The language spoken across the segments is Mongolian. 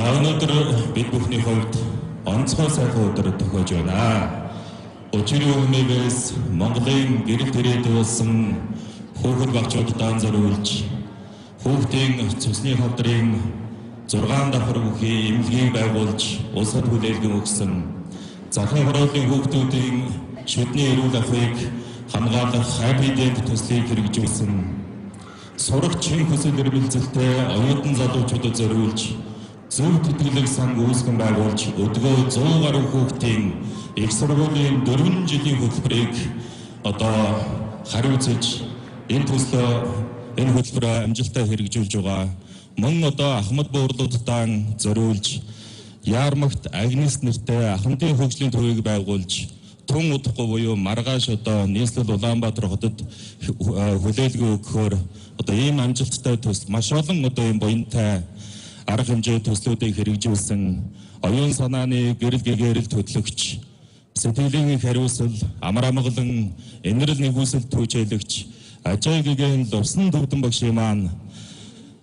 Өнөөдөр бид бүхний хувьд онцгой сайхан өдөр тохиож байна. Өчигдөр өмнөөс Монголын гэрэл төрөөд болсон хүүхэд багчуудаа зориулж хүүхдийн цусны хавдрын 6 давхар бүхий эмнэлгийг байгуулж улсад хүлээлгэн өгсөн захын хорооллын хүүхдүүдийн шүдний эрүүл ахуйг хамгаалах хайбридент төслийг хэрэгжүүлсэн сурагчийн хүсэл эрмэлзэлтэй оюутан залуучуудад зориулж зөв тэтгэлэг сан үүсгэн байгуулж өдгөө 100 гаруй хүүхдийн их сургуулийн 4 жилийн хөтөлбөрийг хариуцж энэ төслөө энэ хөтөлбөрөөр амжилттай хэрэгжүүлж байгаа. Мөн Ахмад буурлуудаа зориулж Яармагт Агнес нэртэй ахмадын хөгжлийн төвийг байгуулж тун удахгүй буюу маргааш нийслэл Улаанбаатар хотод хүлээлгэн өгөхөөр ийм амжилттай төсөл маш олон ийм буянтай арга хэмжээ төслүүдийг хэрэгжүүлсэн оюун санааны гэрэл гэгээрэл хөтлөгч сэтгэлийн хариуцал амар амгалан энэрл нэгүсэл түүжээлэгч ажээ гэгээн Лувсан Төвдөн багшийн маань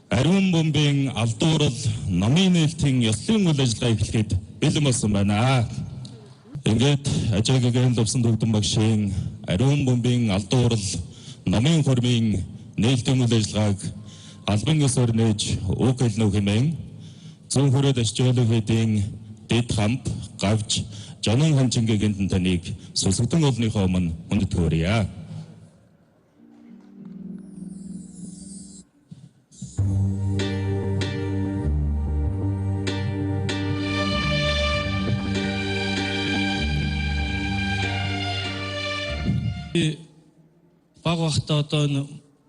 ариун бомбын алдуурал номын нээлтийн ёслолын үйл ажиллагаа эхлэхэд бэлэн болсон байна. Ингээд ажээ гэгээн Лувсан Төвдөн багшийн ариун бомбын алдуурал номын хормын нээлтийн үйл ажиллагааг албан ёсоор нээж үг хэлнэ хэмээн зүүн хүрээд ашжуулах хэдийн дэд хамт гавж Жанан ханчингийн таныг сүлсгдэн олныхоо өмнө хүндэт хүрье. Баг бахта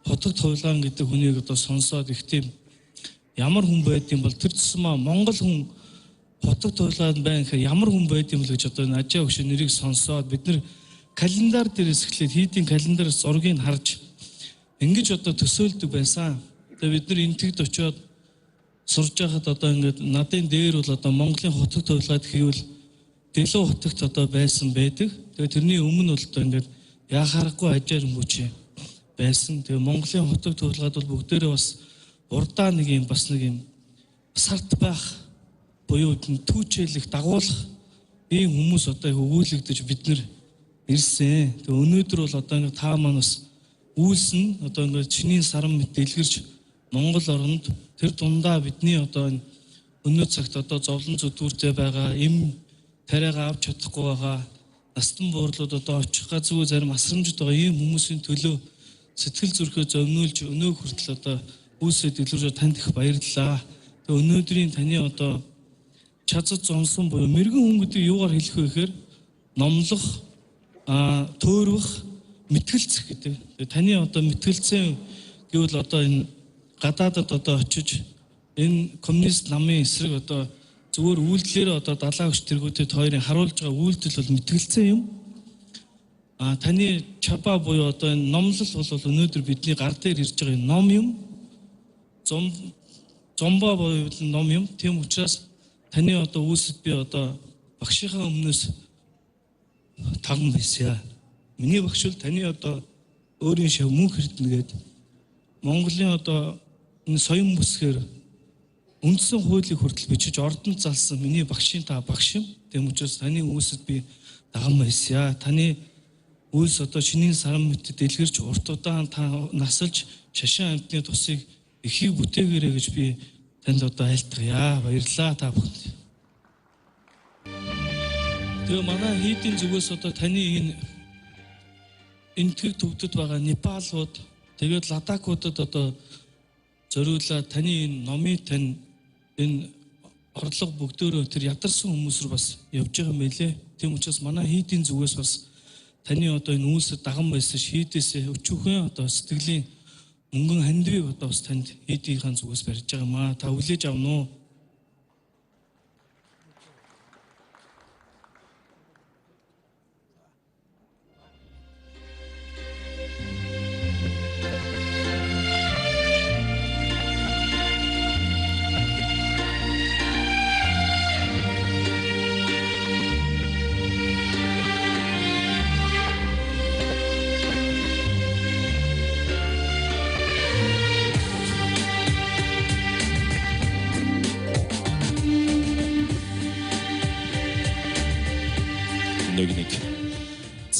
хотод хувилгаан гэдэг хүнийг сонсоод их тийм ямар хүн байдсан бол тэр тусмаа Монгол хүн хотод хувилгаанд байна гэхээр ямар хүн байдсан бол гэж ажаа өгш нэрийг сонсоод бид нар календар дээрээс эхлээд хийдийн календараас зургийг харж ингэж төсөөлдөг байсан. Тэгээ бид нар энтэгд очиод сурж байхад ингээд надын дээр бол Монголын хотод хувилгаад хийвэл Дэлүү хотогт байсан байдаг. Тэгээ тэрний өмнө бол ингээд яхаарахгүй ажаар мөч байсан. Тэгээ Монголын хотод хувилгаад бол бүгдээрээ бас урдаа нэг юм сарт байх буюу түүчээлэх дагуулах ийм хүмүүс өгүүлэгдэж бид нар ирсэн. Тэгээ өнөөдөр бол ингээд та маань бас үйлсэн ингээд чиний саран мэт дэлгэрч Монгол оронд тэр дундаа бидний өнөө цагт зовлон зүдгүүртэй байгаа эм тариагаа авч чадахгүй байгаа настан буурлууд очих газгүй зарим асрамжид байгаа ийм хүмүүсийн төлөө сэтгэл зүрхээ зовниулж өнөө хүртэл үүсээ дэлгэрж танд их баярлалаа. Тэгээ өнөөдрийн таны чацад зонсон буюу мэрэгэн хүн гэдэг юугаар хэлэх вэ гэхээр номлох, төөрөх, мэтгэлцэх гэдэг. Тэгээ таны мэтгэлцэн гэвэл энэ гадаадад очиж энэ коммунист намын эсрэг зүгээр үйлдэлээр далаа өгч тэргүүтэд хоёрын харуулж байгаа үйлдэл бол мэтгэлцэн юм. Таны чапа буюу энэ номлол бол өнөөдөр бидний гар дээр ирж байгаа ном юм. Зомбо буюу ном юм. Тийм учраас таны үүсэд би багшийнхаа өмнөөс таган байсаа. Миний багш бол таны өөрийн шав мөнх хэрдэнэ гээд Монголын энэ соён бүсгээр үндсэн хуулийг хүртэл бичиж ордонд залсан миний багшийн та багш юм. Тийм учраас таны үүсэд би даган байсаа. Таны үйлс чиний саран мэт дэлгэрч урт удаан та насалж шашин амьтны тусыг эхийг бүтээгээрэй гэж би танд айлтгая. Баярлалаа та бүхэнд. Тэгээ манай хийдийн зүгээс таны энэ төр төвдөд байгаа Непалууд тэгээд Ладакуудад зориулаад таны энэ номыг тань энэ орлого бүгдөө тэр ядарсан хүмүүс рүү бас явж байгаа юм байлээ. Тийм учраас манай хийдийн зүгээс бас таны энэ үйлсэд даган байсан шийдээсээ өчүүхэн сэтгэлийн мөнгөн хандвийг бас танд хийдийнхаа зүгээс барьж байгаа юм аа. Та хүлээж авна уу?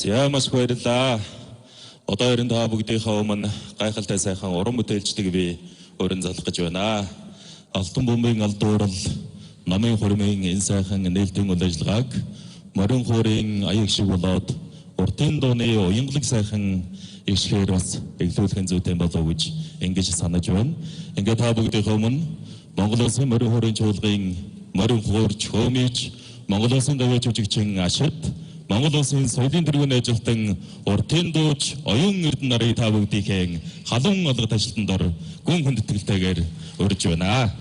За маш баярлалаа. Одоо ерөн та бүгдийнхээ өмнө гайхалтай сайхан уран бүтээлчдэг би өрн залах гэж байна. Алтан бөмбөгийн алдуурал, намын хурмын энэ сайхан нээлтийн үйл ажиллагааг морин хуурын аяг шиг болоод уртын дууны уянгалаг сайхан ишгээр бас эглүүлэхэн зүйтэй болов гэж ингэж санаж байна. Ингээд та бүгдийнхээ өмнө Монгол Улсын морин хуурын чуулгын морин хуурч хөөмийч Монгол Улсын гавьяа жүжигчин Ашид Монгол Улсын соёлын тэргүүний ажилтан уртын дууч оюун эрдэнэ нарыг та бүгдийнхээ халуун олгот ажилтан дор гүн хүндэтгэлтэйгээр урьж байна.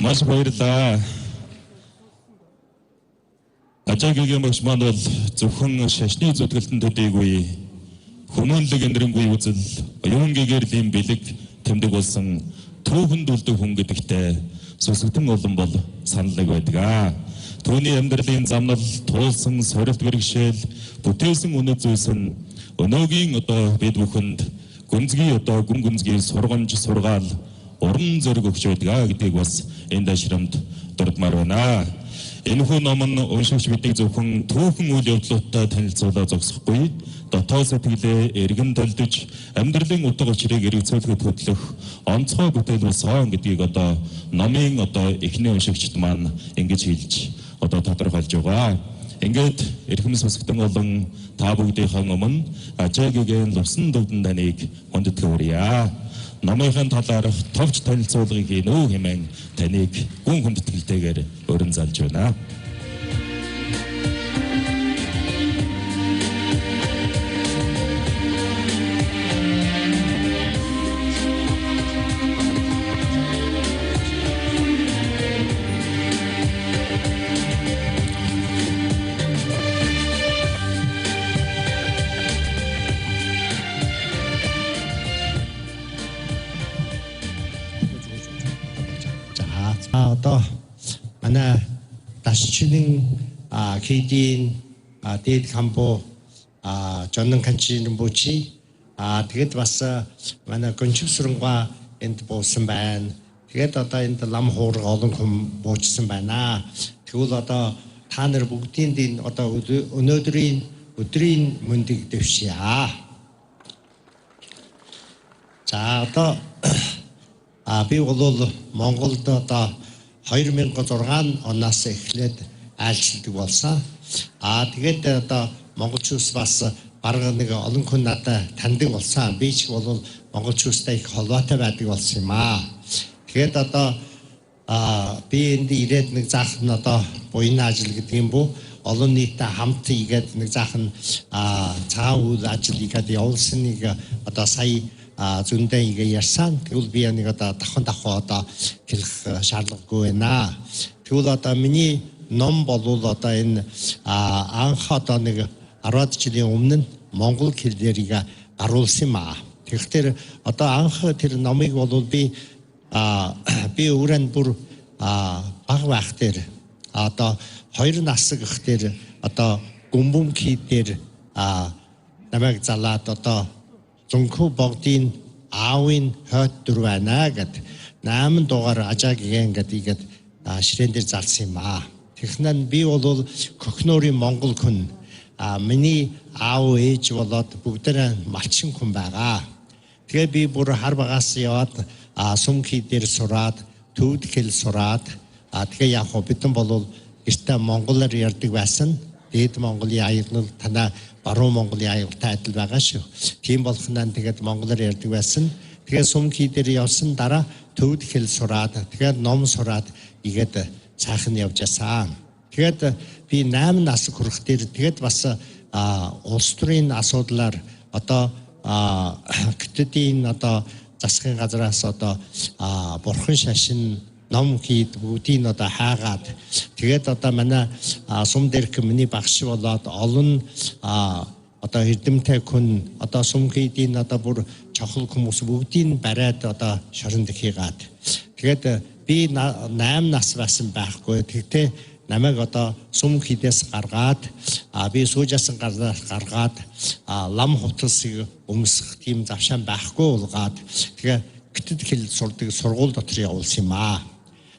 Маш баярлалаа. Ажаагийн багш маань бол зөвхөн шашны зүтгэлтэн төдийгүй хүмүүнлэг эндрэнгүй үзэл, оюун гэгэрлийн бэлэг тэмдэг болсон түүхэнд үлдэх хүн гэдэгтээ сүсгтэн олон бол саналыг байдаг. Түүний амьдралын замнал туулсан сорилт бэрхшээл, бүтээсэн үнэт зүйлс нь өнөөгийн бид бүхэнд гүнзгий гүн гүнзгий сургамж сургаал уран зориг өгч байдаг гэдгийг бас энэ дашрамд дурдмаар байна. Энэхүү ном нь уншигч биднийг зөвхөн түүхэн үйл явдлуудтай танилцуулаад зогсохгүй, дотоод сэтгэлээ эргэн толдож амьдралын утга учирыг эргэцүүлэхэд хөтлөх онцгой бүтээл болсон гэдгийг номын эхний уншигчд маань ингэж хэлж тодорхойлж байгаа. Ингээд эрхэм сүсгтэн болон та бүгдийнхээ өмнө Ажаагийн лувсан дөвдөн таныг хүндэтгэх хүрье. Номынхын талаарх товч танилцуулгыг хийнэ хэмээн таныг гүн хүндэтгэлтэйгээр өрн залж байна. манай дашчны KD дээд хамбо Жонн Канчин бучи тэгээд бас манай гончигсрангуа энд буусан байна. Тэгээд энд лам хуурга олон хүн буучсан байна. Тэгвэл та нар бүгдийн өнөөдрийн өдрийн мөндийг дэвшье. За би бол Монголд 2006 оноос эхлээд айлчилдаг болсон. Тэгээд монголчууд бас бараг нэг олон хүн надад таньдаг болсон. Би ч бол монголчуудтай их холбоотой байдаг болсон юм аа. Тэгээд би энд ирээд нэг заахан буян ажил гэдэг юм бо олон нийттэй хамт игээд нэг заахан цагаан үйл ажил игээд явуулсныг сая зөндөө ингээ ярьсан. Тэгвэл би нэг давхан хэлэх шаардлагагүй байна. Тэгвэл миний ном болвол энэ анх нэг 10 жилийн өмнө монгол хэллэрийг гаруулсан юм аа. Тэгэхээр анх тэр номыг болвол би өөрөө бүр баг байх дээр 2 насг их дээр гүмбүм хийдээр намайг залаад Зөнхөө богдын аавын хойд дүр байна гэд 8 дугаар Ажаагийн гэдэг ширээн дээр залсан юм аа. Технэн би бол Көхнөрийн монгол хүн. Миний аав ээж болоод бүгдээ малчин хүн байгаа. Тэгээ би бүр хар багаас яваад сумхий дээр сураад, төвд хэл сураад тэгээ яг бидэн бол гэртээ монголоор ярьдаг байсан. Дээд Монголын аяглал танаа баруун Монголын аягалтай адил байгаа шүү. Тийм болохнаа тэгээд монголоор ярьдаг байсан. Тэгээд сумхий дээр явсан дараа төвд хэл сураад, тэгээд ном сураад игээд цаахан явж ясаа. Тэгээд би 8 нас хүрэх дээр тэгээд бас улс төрийн асуудлаар гэтэдийн засгийн газраас бурхан шашин ном хийд бүгдийг хаагаад тэгээд манай сум дээрх миний багш болоод олон эрдэмтэй хүн сум хийдийн бүр чухал хүмүүс бүгдийг бариад шоронд хийгээд тэгээд би 8 нас байсан байхгүй. Тэгтээ намайг сум хийдээс гаргаад би суужаасан гаргаад лам хувцасыг өмсөх тийм завшаан байхгүй болгоод тэгээ гэтэд хэл сурдаг сургууль дотор явуулсан юм аа.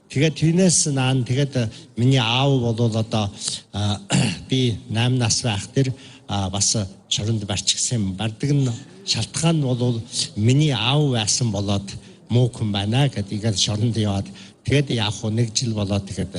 Тэгээд тэрнээс тэгээд миний аав бол би 8 нас байх дээр бас шоронд барчигсан. Бардаг нь шалтгаан нь бол миний аав байсан болоод муу хүн байна гэдгийг шоронд яваад тэгээд яг нэг жил болоод тэгээд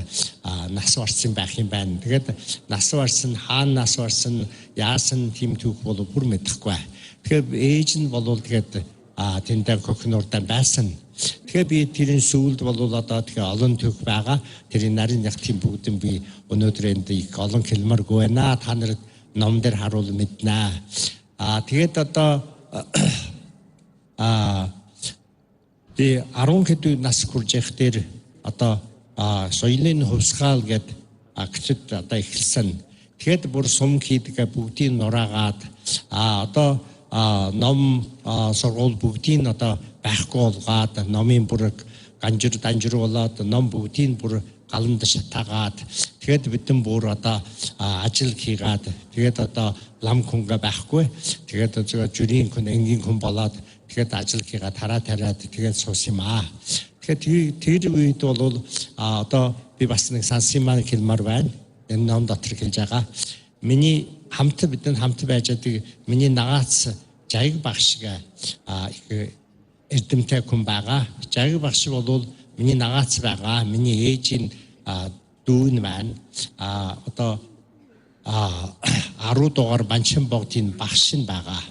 нас барсан байх юм байна. Тэгээд нас барсан хаана нас барсан яасан тийм түүх бол бүр мэдэхгүй. Тэгээд ээж нь бол тэгээд тэндээ Көхнөрдөө байсан. Тэгэхээр би тэрийн сүүлд бол тэгээ олон түүх байгаа. Тэрийн нарийн яг тийм бүгдэн би өнөөдөр энд их олон хэлмэргүй байна. Та нарт ном дээр харуул мэднэ. Тэгээд би 10 хэд нас хүрж явах дээр соёлын хувьсгаал гэдэг акцид одоо эхэлсэн. Тэгэхэд бүр сум хийдэг бүгдийг нураагаад одоо ном сургууль бүгдийг одоо байхгүй болгоод номын бүрэг данжруулаад ном бүгдийг бүр галанд шатаагаад тэгээд бидэн бүр одоо ажил хийгээд тэгээд одоо лам хүнгээ байхгүй тэгээд зөв жирийн хүн энгийн хүн болоод тэгээд ажил хийгээд тараад тэгээд суус юм аа. Тэгэхээр тэр үед бол одоо би бас нэг сансын маань хэлмээр байна. Энэ ном дотор хэлж байгаа. Миний бидэнд хамт байж байгаа миний нагаац Жайг багш их эрдэмтэй хүн байгаа. Жайг багш бол миний нагаац байгаа. Миний ээжийн дүүн маань одоо 10 дугаар Банчин богдын багш нь байгаа.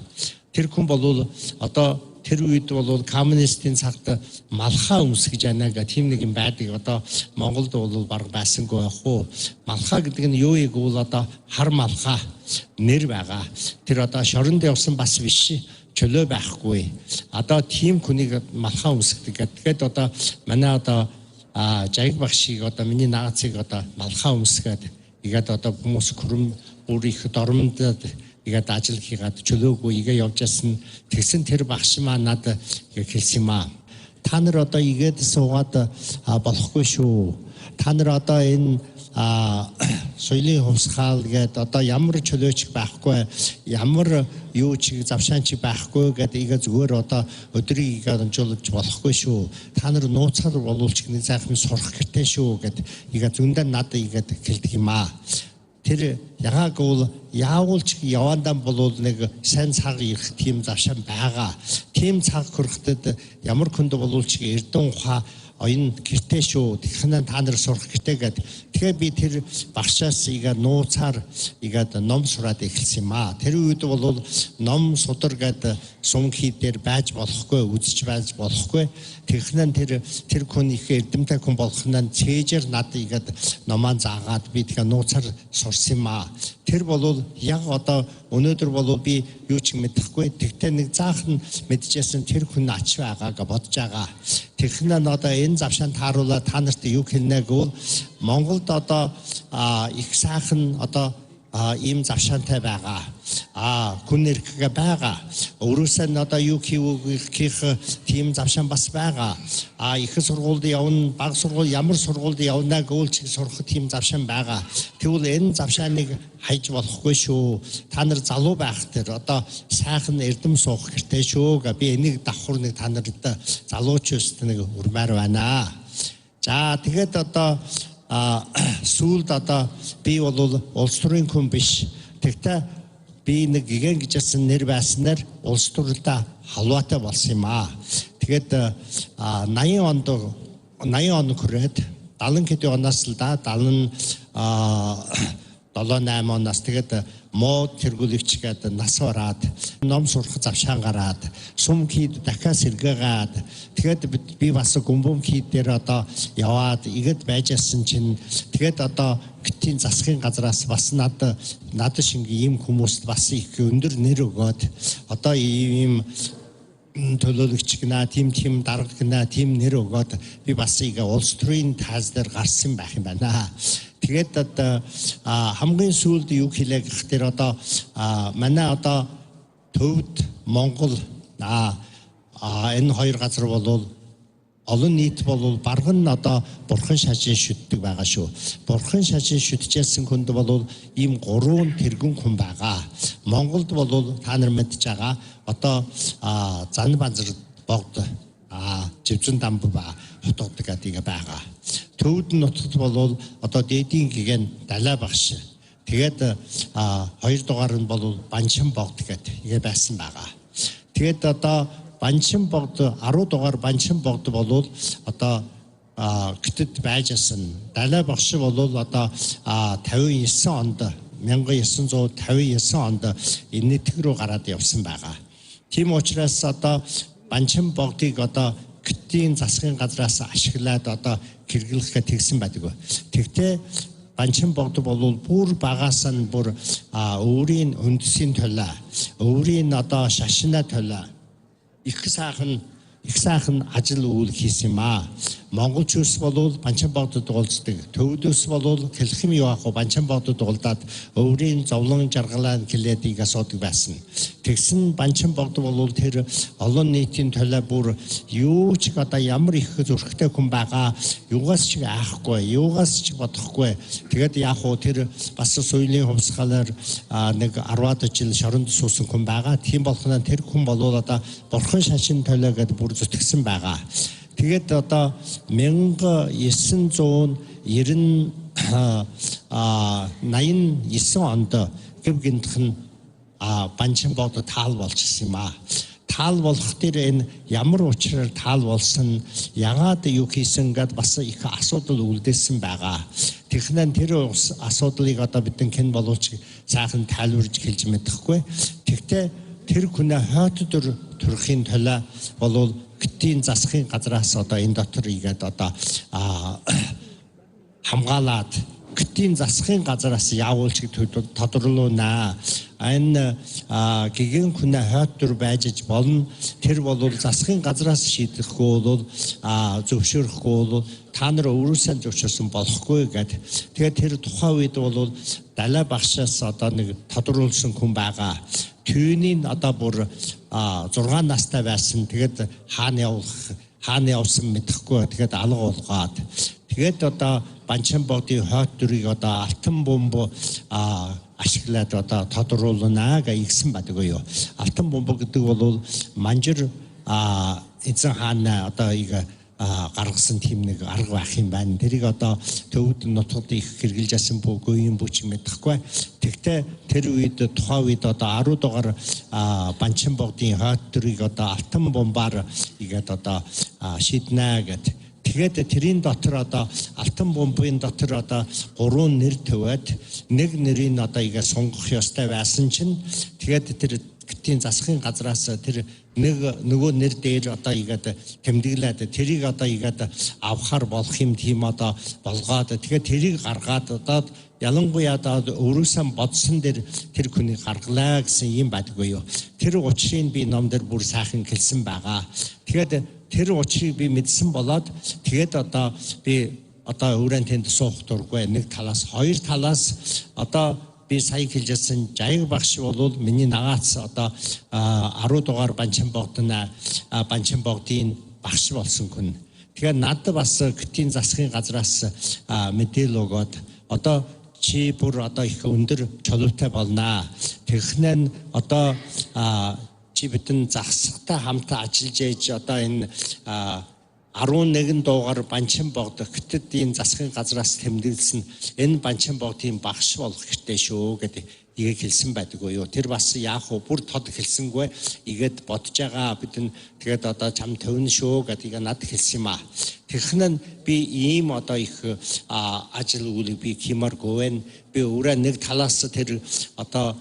Тэр хүн бол одоо тэр үед бол коммунистийн цагт малхаа өмсгөж байна гэх тийм нэг юм байдаг. Одоо Монголд бол баг байсангүй байх уу. Малхаа гэдэг нь юу гэвэл одоо хар малхаа нэр байгаа. Тэр одоо шоронд явсан бас биш. Чөлөө байхгүй. Одоо тийм хүнийг малхаа өмсгдөг. Тэгээд одоо манай одоо Жайг багшийг одоо миний наагацыг одоо малхаа өмсгээд игээд одоо хүмүүс хүрэн бүр их дормонд игээд ажил хийгээд чөлөөгүй игээ явж ясан. Тэгсэн тэр багш маань надад хэлсэн юм аа. Та нар одоо игээд суугаад болохгүй шүү. Та нар одоо энэ соёлын хувьсгаал гэдэг одоо ямар чөлөөч байхгүй, ямар юу ч завшаан ч байхгүй гэдэг игээ зүгээр одоо өдрийг дамжуулж болохгүй шүү. Та нар нууцаар болуулч нэг сайхан сурах гэртэй шүү гэдэг игээ зөндөө надад игээд хэлдэг юм аа. Тэр ягааг бол яавуулч явандаа бол нэг сайн цаг ирэх тийм завшаан байгаа. Тийм цаг хүрэхэд ямар хүнд болуулч эрдэн ухаа оюун гэртэй шүү. Тэгхнээ та нар сурах гэртэй гэдэг. Тэгэхээр би тэр багшаас игээд нууцаар игээд ном сураад эхэлсэн юм аа. Тэр үед бол ном судар гэдэг сум хийдээр байж болохгүй, үзэж байж болохгүй. Тэгхнээ тэр хүн их эрдэмтэй хүн болохнаа цээжээр надад игээд номоо заагаад би тэгээ нууцаар сурсан юм аа. Тэр бол яг одоо өнөөдөр бол би юу ч мэдэхгүй. Тэгтээ нэг заахан мэдчихсэн тэр хүн ач байгааг бодож байгаа. Тэгхнээ одоо энэ завшаан тааруулаад та нарт юу хэлнэ гэвэл Монголд одоо их сайхан одоо ийм завшаантай байгаа. Хүн эрхгээ байгаа. Өөрөөсөө одоо юу хийх тийм завшаан бас байгаа. Их сургуульд явна, бага сургууль ямар сургуульд явна гэвэл ч сурах тийм завшаан байгаа. Тэгвэл энэ завшааныг хайж болохгүй шүү. Та нар залуу байх тэр одоо сайхан эрдэм суух гэртэй шүү. Би энийг давхар нэг та нарт залуучуудад нэг урмаар байна. За тэгээд одоо сүүлд одоо би бол улс төрийн хүн биш. Тэгтээ би нэг гигэн гэжсэн нэр байснаар улс төрлөө халуутай болсон юм аа. Тэгээд 80 он хүрээд 70 хэдэн оноос л 78 оноос тэгээд мод тэргүүлэгч гэдэг нас бараад ном сурах завшаан гараад сум хийд дахиад сэргээгээд тэгээд би бас гүмбэм хийд дээр одоо яваад игээд байжсэн чинь тэгээд одоо гитийн засгийн газраас бас надад шинг ийм хүмүүст бас их өндөр нэр өгөөд одоо ийм төлөөлөгч гэнэ тийм дарга гэнэ тийм нэр өгөөд би бас ಈಗ улс төрийн тайз дээр гарсан байх юм байна. Тэгээд одоо хамгийн сүүлд юу хэлээ гэхээр одоо манай одоо төвд Монгол энэ хоёр газар бол олон нийт бол бараг нь одоо бурхан шашин шүтдэг байгаа шүү. Бурхан шашин шүтжсэн хүнд бол ийм 3 тэргүүн хүн байгаа. Монголд бол та нар мэдж байгаа одоо зан банзар богд живзэн дамб хотод гэдэг байгаа. Төвд нутагт бол одоо дээдийн гигэн далай багш. Тэгээд 2 дугаар нь бол Банчин богд гэдэг байсан байгаа. Тэгээд одоо Банчин богд 10 дугаар Банчин богд бол одоо гэтэд байжсэн. Далай багш бол одоо 59 онд 1959 онд Энэтхэг рүү гараад явсан байгаа. Тийм учраас одоо Банчин богдыг одоо гитийн засгийн газраас ашиглаад одоо хэрэглэхэд тэгсэн байдаг. Тэгтээ Банчин богд бол бүр багаас нь бүр өөрийн үндэсийн төлөө, өөрийн одоо шашина төлөө их сайхан их сайхан ажил үйл хийсэн юм аа. Монголчууд болвол Банчанбогдод уулздаг. Төвөдөөс болвол Хилхэм явах Банчанбогдод уулзаад өврийн зовлон жаргалаа хэлээд асуудаг байсан. Тэгсэн Банчанбогд болвол тэр олон нийтийн төлөө бүр юу ч одоо ямар их зөрхтэй хүн байгаа, юугаас ч айхгүй, юугаас ч бодохгүй. Тэгээд яг уу тэр бас соёлын хувьсгалаар нэг 10-аад жил шоронд суусан хүн байгаа. Тийм болохоор тэр хүн болвол одоо бурхан шашин төлөө гэдээ бүр зүтгэсэн байгаа. Тэгээд одоо 1989 онд гэв гинтх нь Банчанбогд таал болчихсон юм аа. Таал болох тэр энэ ямар учраар таал болсон, ягаад юу хийсэн гэд бас их асуудал үлдээсэн байгаа. Технэн тэр асуудлыг одоо бидэн хэн боловч сайхан тайлбарж хэлж мэдэхгүй. Тэгтээ тэр хүнээ хойд төрхийн төлөө болвол Гитийн засгийн газраас одоо энэ дотор игээд одоо хамгаалаад Гитийн засгийн газраас явуулж тодруулна. Энэ гэгэн хүнээ хойд төр байж болно. Тэр болвол засгийн газраас шийдэхгүй бол зөвшөөрөхгүй бол та нар өөрөөсөө зөвшөөрсөн болохгүй гэдэг. Тэгээд тэр тухайн үед бол далай багшаас одоо нэг тодруулсан хүн байгаа. Түүний одоо бүр 6 настай байсан. Тэгээд хаана явсан мэдэхгүй. Тэгээд алга болгоод. Тэгээд одоо Банчанбогдын хойд төрийг одоо алтан бомб ашиглаад одоо тодруулна гэсэн байдаг юу. Алтан бомб гэдэг бол манжир эзэн хаана одоо гаргасан тийм нэг арга байх юм байна. Тэрийг одоо төвд нутгад их хэрэгжилж асан бүгөө юм бүч мэдэхгүй. Тэгтээ тэр үед тухайн үед одоо 10 дугаар Банчанбогдын хойд төрийг одоо алтан бомбаар игээд одоо шийднэ гэдэг. Тэгээд тэрийн дотор одоо алтан бомбын дотор одоо 3 нэр төвөөд нэг нэрийг одоо сунгах ёстой байсан чинь тэгээд тэр Гитийн засгийн газраас тэр нөгөө нэр дээр одоо тэмдэглээд тэрийг одоо авахар болох юм тийм одоо болгоод тэгээд тэрийг гаргаад одоо ялангуяа одоо өөрөөсөө бодсон дээр тэр хүнийг гаргалаа гэсэн юм байдгүй юу. Тэр учрыг би ном дээр бүр сайхан хэлсэн байгаа. Тэгээд тэр учрыг би мэдсэн болоод тэгээд одоо би одоо өөрөө тэнд суух дургүй нэг талаас хоёр талаас одоо би сая хэлжсэн Жаяг багш бол миний нагаац одоо 10 дугаар Банчанбогдын багш болсон хүн. Тэгэхээр надад бас Гитийн засгийн газраас мэдээлэл өгөөд одоо чи бүр одоо их өндөр чөлөөтэй болно. Технэн одоо чи бидэн засагтай хамтаа ажиллаж ээж одоо энэ 11 дугаар Банчанбогд Гитийн засгийн газраас тэмдэглэсэн энэ Банчанбогдын багш болох хэрэгтэй шүү гэдэг игээ хэлсэн байдаггүй юу. Тэр бас яах вэ? Бүр тод хэлсэнгүй. Игээд бодож байгаа бидэн тэгээд одоо чам төвнө шүү гэдэг надад хэлсэн юм аа. Технэн би ийм одоо их ажил үйлийг би хиймээргүй байна. Би өөрөө нэг талаас тэр одоо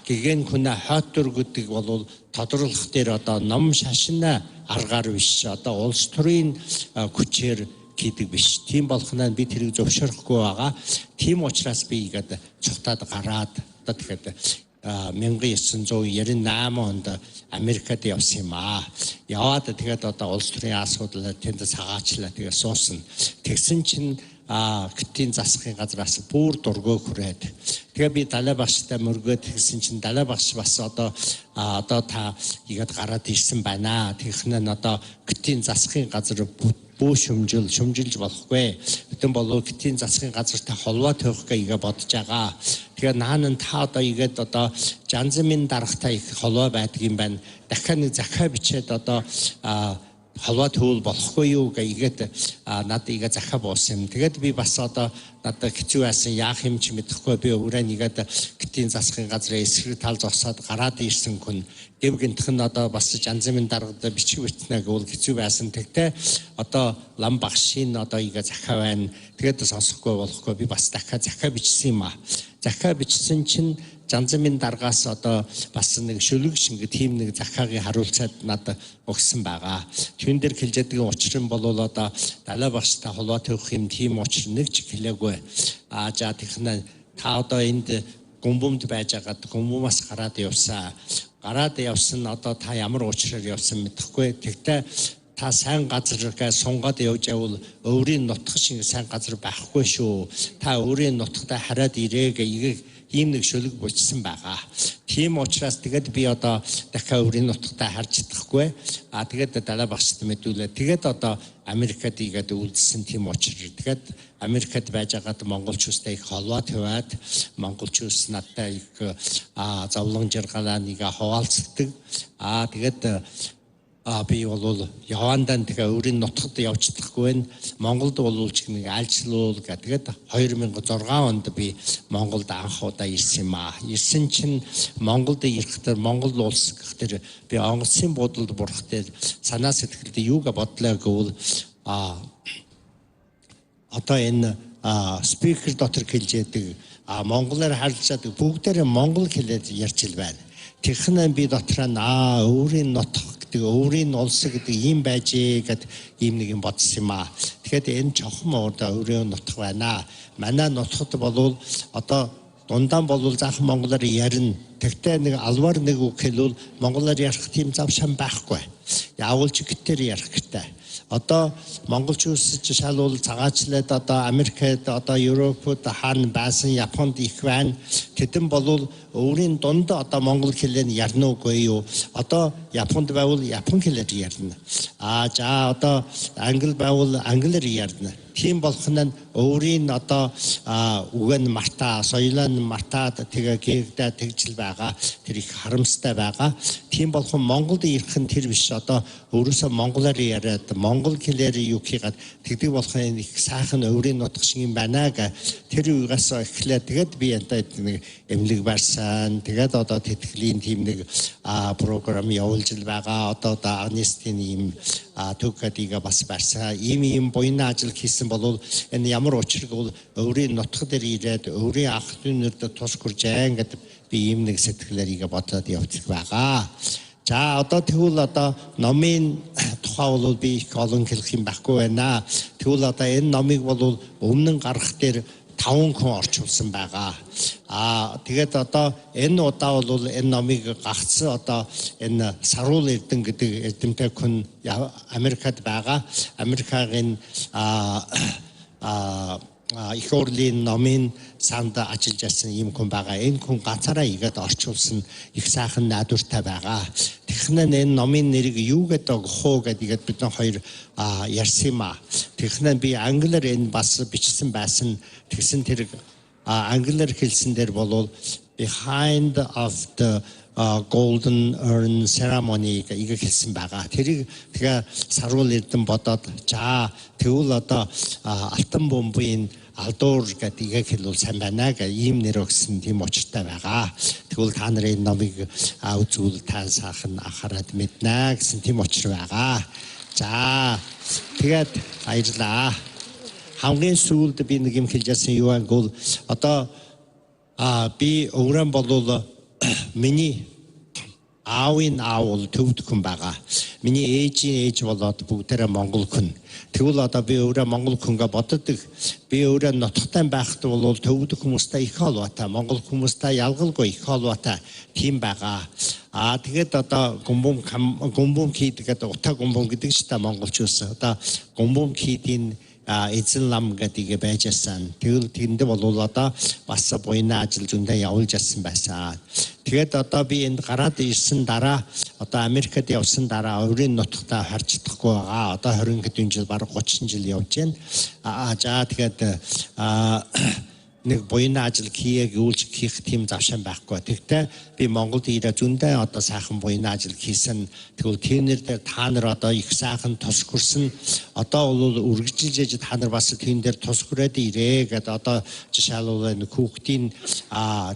гэгэн хүнээ хойд төр гэдэг бол тодруулах дээр одоо ном шашина аргаар биш одоо улс төрийн хүчээр хийдэг биш. Тийм болохнаа би тэрийг зөвшөөрөхгүй байгаа. Тийм учраас би игээд цогтаад гараад одоо тэгэхээр 1998 онд Америкт явсан юм аа. Яваад тэгээд одоо улс төрийн асуудал тэнд цагаачлаа тэгээд суусан. Тэгсэн чинь Гитийн засгийн газраас бүр дургөө хүрээд тэгээ би далай багштай мөргөөд тэгсэн чинь далай багш бас одоо та игээд гараад ирсэн байна. Технэн одоо Гитийн засгийн газар бүү шүмжилж болохгүй. Бүтэн болов Гитийн засгийн газартай холбоо тавих гээ бодож байгаа. Тэгээ наан та одоо игээд одоо Жанзамын даргатай их холбоо байдаг юм байна. Дахиад нэг захаа бичээд одоо холбоо төвөл болохгүй юу гэгээд надад захаа буусан юм. Тэгээд би бас одоо надад хэцүү байсан яах юм ч мэдэхгүй би өөрөө нэгээд Гитийн засгийн газрын эсрэг тал зогсоод гараад ирсэн хүн. Гэв гинтх нь одоо бас Жанзамын даргад бичиг бүтнэ гэвэл хэцүү байсан. Тэгтээ одоо лам багшийн одоо захаа байна. Тэгээд сонсохгүй болохгүй би бас дахиад захаа бичсэн юм аа. Захаа бичсэн чинь Жанзамын даргаас одоо бас нэг шөлөг шингэ тийм нэг захаагийн харуулцаад надад өгсөн байгаа. Түүн дээр хэлж ядгийн учир нь бол одоо далай багштай холбоо тавих юм тийм учир нэг ч хэлээгүй. За технэ та одоо энд гүмбүмд байж агаад гүмбүмээс гараад явсан. Гараад явсан одоо та ямар уучраар явсан мэдэхгүй. Тэгтээ та сайн газаргаа сунгаад явж явал өөрийн нутаг шиг сайн газар байхгүй шүү. Та өөрийн нутагтаа хараад ирээ гээ ийм нэг шүлэг бичсэн байгаа. Тийм учраас тэгээд би одоо дахиад өөрийн нутагтаа харж чадахгүй. Тэгээд далаа багшд мэдүүлээ. Тэгээд одоо Америкт игээд үлдсэн тийм учраас тэгээд Америкт байж байгаад монголчуудтай их холбоо тавиад монголчууд надтай их зовлон жаргалаа нэг хуваалцдаг. Тэгээд би бол явандан тэгээ өөрийн нутагт явж чадахгүй. Монголд бол ч нэг альчлуул гэдэг. 2006 онд би Монголд анх удаа ирсэн юм аа. Ирсэн чинь Монголд ирэхдээ Монгол улс гэхдээ би онгоцын буудалд бурахдаа санаа сэтгэлд юугаа бодлоо гэвэл одоо энэ спикер дотор хэлж яадаг монголоор харилцаад бүгдээрээ монгол хэлээд ярьж ил байна. Тэгхэн би дотор нь өөрийн нутаг өөрийн улс гэдэг ийм байжээ гэд ийм нэг юм бодсон юм аа. Тэгэхээр энэ чухам өөрийн нутаг байна. Манай нутагт болвол одоо дундаа болвол заах монголоор ярина. Тэгтээ нэг албаар нэг үг хэлвэл монголоор ярих тийм зав шам байхгүй. Яавал ч гэтээр ярих гэдэг. Одоо монголчууд шалвал цагаачлаад одоо Америкт одоо Европод хаана байсан Японд их байна. Тэдэн болвол өөрийн дунд одоо монгол хэлээр ярина уугүй юу? Одоо Японд байвал япон хэлээр ярина. За одоо англи байвал англиар ярина. Тийм болох нь өөрийн одоо үг нь мартаа, соёлоо нь мартаад тэгээ гэгдээ тэгжил байгаа. Тэр их харамстай байгаа. Тийм болох Монголд ирэх нь тэр биш. Одоо өөрөөсөө монголоор яриад монгол хэлээр юу хийгээд тэгдэг болох нь их сайхан өөрийн нутаг шиг юм байна гэ. Тэр үгээс эхлээд тэгээд би янтаа нэг эмнэлэг барьсан. Тэгээд одоо тэтгэлийн тийм нэг програм явуулж байгаа. Одоо агнистийн ийм төгөөдийг бас барьсан. Ийм буйна ажил хийсэн бол энэ ямар учирг бол өөрийн нутаг дээр ирээд өөрийн ах дүүнэрд тус хүрж ингээд би ийм нэг сэтгэлээрийг бодоод явдаг байгаа. За одоо тэгвэл одоо номын тухай бол би их олон хэлэх юм байхгүй байна. Тэгвэл одоо энэ номыг бол өмнө нь гарах дээр 5 хүн орчуулсан байгаа. Тэгээд одоо энэ удаа бол энэ номыг гагцсан одоо энэ Саруул Эрдэнэ гэдэг эрдэмтэй хүн Америкт байгаа. Америкийн их урлагийн номын санд ажиллаж байсан юм хүн байгаа. Энэ хүн ганцаараа игээд орчуулсан их сайхан найдвартай байгаа. Тэгхэн энэ номын нэрийг юу гэдэг өгөх үү гэдгийг бид хоёр ярьсан юм аа. Тэгхэн би англиар энэ бас бичсэн байсан. Тэгсэн тэр англиар хэлсэн дээр болвол behind of the golden urn ceremony гэж хэлсэн байгаа. Тэрийг тэгээ Саруул Эрдэнэ бодоод за тэгвэл одоо алтан бомбын алдуур гэдгийг хэлвэл сайн байна гэх ийм нэр өгсөн тийм учиртай байгаа. Тэгвэл та нарын номыг үзвэл та сайхан анхаарад мэднэ гэсэн тийм учир байгаа. За тэгээд баярлаа. Хамгийн сүүлд би нэг юм хэлж яасан юу гэвэл одоо би өөрөө болвол миний аавын аав бол төвд хүн байгаа. Миний ээжийн ээж болоод бүгдээрээ монгол хүн. Тэгвэл одоо би өөрөө монгол хүнгээ боддог. Би өөрөө нутагтай байхад бол төвд хүмүүстэй их холбоотой, монгол хүмүүстэй ялгалгүй их холбоотой тийм байгаа. Тэгээд одоо гумбум хийдэг утаа гумбум гэдэг ч та монголчууд одоо гумбум хийдийн эзэн лам гэдэг байж асан. Тэгвэл тэнд бол одоо бас буйна ажил зөндөө явуулж асан байсан. Тэгээд одоо би энд гараад ирсэн дараа одоо Америкт явсан дараа өөрийн нутагтаа харж чадахгүй байгаа. Одоо 20 хэдэн жил бараг 30 жил явж байна. За тэгээд нэг буйна ажил хийх тийм завшаан байхгүй. Тэгтээ би Монголд ирээ зөндөө одоо сайхан буйна ажил хийсэн. Тэгвэл тэрнэр дээр та нар одоо их сайхан тус хүрсэн. Одоо бол үргэлжилж та нар бас тийм дээр тус хүрээд ирээ гэдэг одоо жишээлбэл нэг хүүхдийн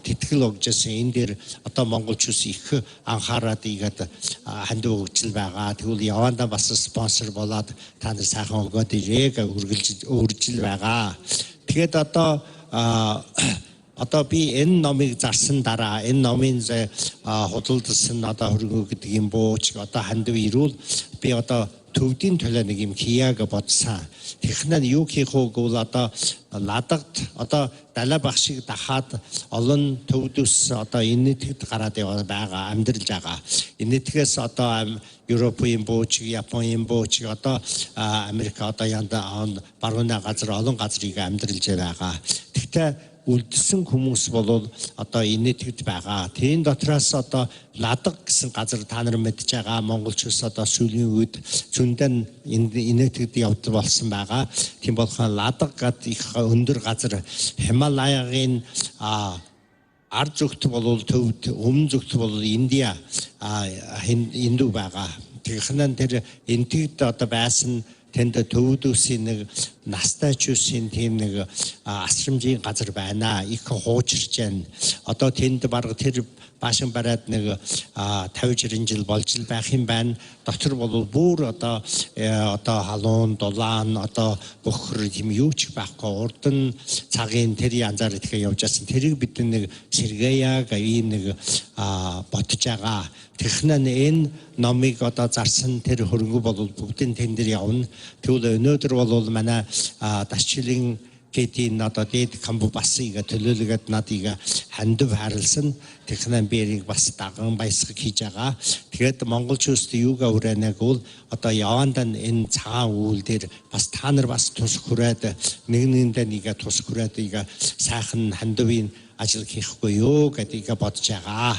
тэтгэл өгжсэн энэ дээр одоо монголчууд их анхаарад игээд хандив өгчл байгаа. Тэгвэл явандаа бас спонсор болоод та нар сайхан өгөөд ирээ гэж үргэлжил байгаа. Тэгээд одоо би энэ номыг зарсан дараа энэ номын худалдсан одоо хөргөө гэдэг юм бууч одоо хандив ирүүл би одоо төвдийн төлөө нэг юм хийяаг бодсон. Технаа юу хийх вэ гэвэл одоо ладагт одоо далай багшиг дахаад олон төвдөөс одоо энэ нэгт гараад байгаа амьдралж байгаа. Энэ нэгтгээс одоо Европын бууч, Японы бууч одоо Америк одоо янда барууны газар олон газрыг амьдралж байгаа. Тэгтээ үлдсэн хүмүүс бол одоо энэ нэгт байгаа. Тийм дотроос одоо ладаг гэсэн газар та нар мэдж байгаа монголчууд одоо сүүлийн үед зөндөн энэ нэгт явд болсон байгаа. Тийм болохоор ладаг гэдэг их өндөр газар Хималаягийн ард зүгт бол төвд, өмнө зүгт бол Индия Индүү байгаа. Тэгэхээр тэр энтэд одоо байсан тэнд төвдөөсийн нэг настай чүсийн тийм нэг асрамжийн газар байна. Их хуучирч байна. Одоо тэнд бараг тэр баашин бараад нэг 50-60 жил болж байх юм байна. Дотор бол бүр одоо халуун, дулаан, одоо бохор тийм юу ч байхгүй. Урд нь цагийн тэр янзаар итгэе явж байсан. Тэрийг бид нэг сэргээяг ийм нэг бодож байгаа. Технэн энэ номыг одоо зарсан тэр хөрөнгө бол бүгдийн тэн дээр явна. Тэгвэл өнөөдөр бол манай дашчилын гэдийн одоо дээд камбу басыг төлөөлөгд надыг хандив харилсан. Технэн бэрийг бас даган баясгал хийж байгаа. Тэгээд монголчууд юугаа үрэнэг бол одоо явандаа энэ цагаан үйл дээр бас та нар бас тус хүрээд нэгэндээ нэгэ тус хүрээд сайхан хандивын ажил хийхгүй юу гэдгийг бодож байгаа.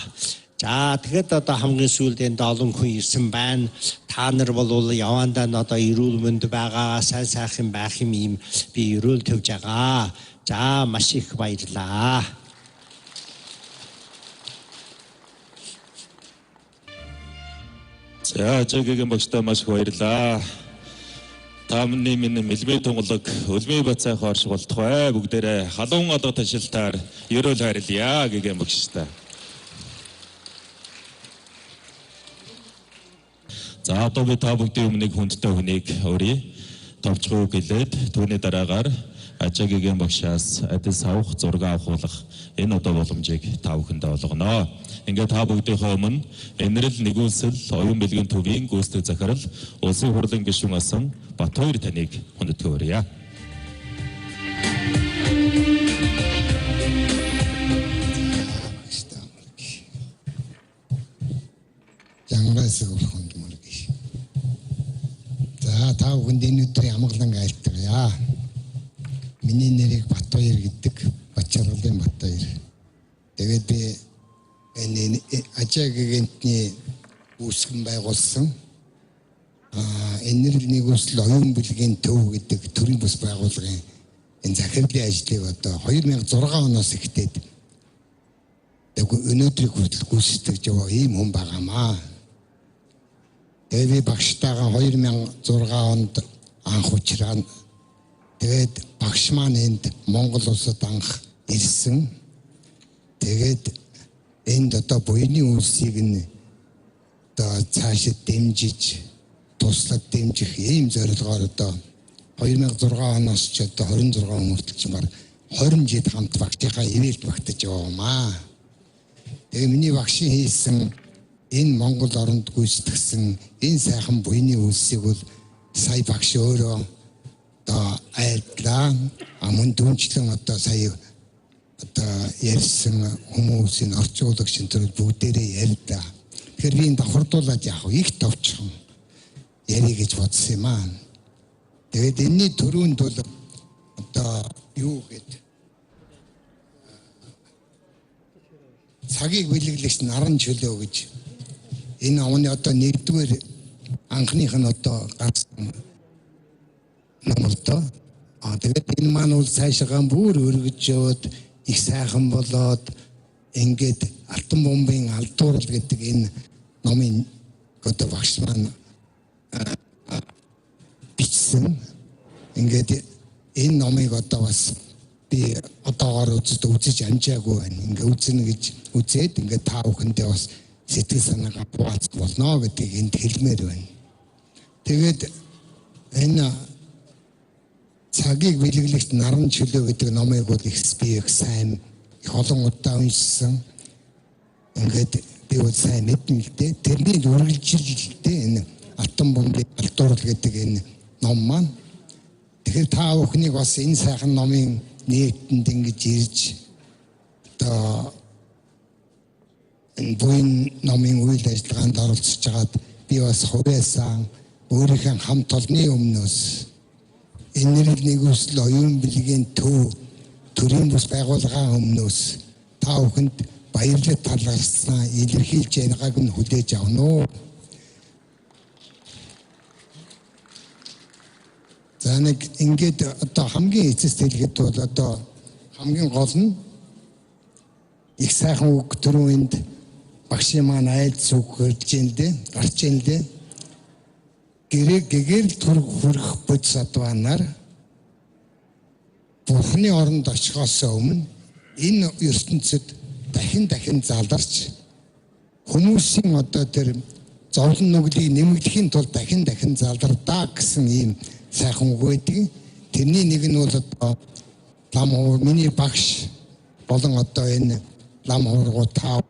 За тэгэхэд одоо хамгийн сүүлд энэ олон хүн ирсэн байна. Та нар бол явандаа одоо эрүүл мэнд байгаа, сайн сайхан байх юм би эрүүл төвж байгаа. За маш их баярлалаа. За жигэгийн багштай маш их баярлалаа. Таамны минь мэлбэ тунгалаг өлмий бацай хоорш болтох бай. Бүгдээрээ халуун алга ташилтаар ерөөл хайрлая гэгээн багштай. За одоо би та бүгдийн өмнө хүндтэй хүнийг өрье. Товчгоо гэлээд түүний дараагаар Ажаагийн багшаас адил савх зураг авахулах энэ одоо боломжийг та бүхэндээ олгоно. Ингээд та бүгдийнхээ өмнө энэрл нэгүүлсэл оюун бэлгийн төвийн гүйцэтгэх захирал улсын хурлын гишүүн асан Батбаяр таныг хүндэтгэн өрье. Та бүхэнд энэ өдрийн амгалан айлтгая. Миний нэрийг Батбаяр гэдэг, Бачаргалын Батбаяр. Тэгээд би энэ Ажаагигэнтний үүсгэн байгуулсан энэрл нэгүсэл оюун бэлгийн төв гэдэг төрийн бас байгууллагын энэ захирлын ажлыг одоо 2006 оноос эхлээд өнөөдрийг хүртэл гүйцэтгэж яваа ийм хүн байгаамаа. Тэгээд би багштайгаа 2006 онд анх учраа. Тэгээд багш маань энд Монгол улсад анх ирсэн. Тэгээд энд одоо буйны үйлсийг нь одоо цаашид дэмжиж, туслаад дэмжих ийм зорилгоор одоо 2006 оноос ч одоо 26 он хүртэл ч баг 20 жил хамт багтынхаа ивэлд багтаж яваамаа. Тэгээд миний багшийн хийсэн энэ Монгол оронд гүйцэтгсэн энэ сайхан буйны үйлсийг бол сая багш өөрөө одоо айлтлаа. Мөн дүнчлэн одоо сая одоо ярьсан хүмүүсийн орчуулагч энэ бүгдээрээ ярьлаа. Тэгэхээр би энэ давхардуулаад яг их товчхон ярих гэж бодсон юм аа. Тэгээд энэний төрөнд бол одоо юу гэдэг цагийг бэлэглэгч наран чөлөө гэж энэ оны одоо нэгдүгээр анхных нь одоо гарсан ном л доо. Тэгээд энэ маань бол цаашаа бүр өргөж яваад их сайхан болоод ингээд алтан бомбын алдуурал гэдэг энэ номын одоо багш маань бичсэн. Ингээд энэ номыг одоо бас би одоогоор үзэж амжаагүй байна. Ингээд үзнэ гэж үзээд ингээд та бүхэндээ бас сэтгэл санаагаа хуваалцах болно гэдгийг энд хэлмээр байна. Тэгээд энэ цагийг бэлэглэгч наран чөлөө гэдэг номыг бол их сайн их олон удаа уншсан. Ингээд би бол сайн мэднэ л дээ. Тэрний үргэлжилтэй энэ Алтан бомбын алдуурал гэдэг энэ ном маань. Тэгэхээр та бүхнийг бас энэ сайхан номын нийтэнд ингэж ирж одоо энэ буян номын үйл ажиллагаанд оролцож байгаад би бас хувьяасан өөрийнхөө хамт олонны өмнөөс энерги нэгүсэл оюун билгийн төрийн бус байгууллагын өмнөөс та бүхэнд баярлалаа талархсан илэрхийлж байгааг нь хүлээж авна уу. За нэг ингээд одоо хамгийн эцэст хэлэхэд бол одоо хамгийн гол нь их сайхан үг түрүүнд багшийн маань айлц үг хэлж ин дээ гарч ин дээ гэгэрл хүрэх бодисатванаар Бурхны оронд очихоос өмнө энэ ертөнцид дахин заларч хүмүүсийн одоо тэр зовлон нүглийг нэмэгдэхийн тулд дахин залардаа гэсэн ийм сайхан үг байдаг. Тэрний нэг нь бол одоо лам хуур миний багш болон одоо энэ лам хуургуу таа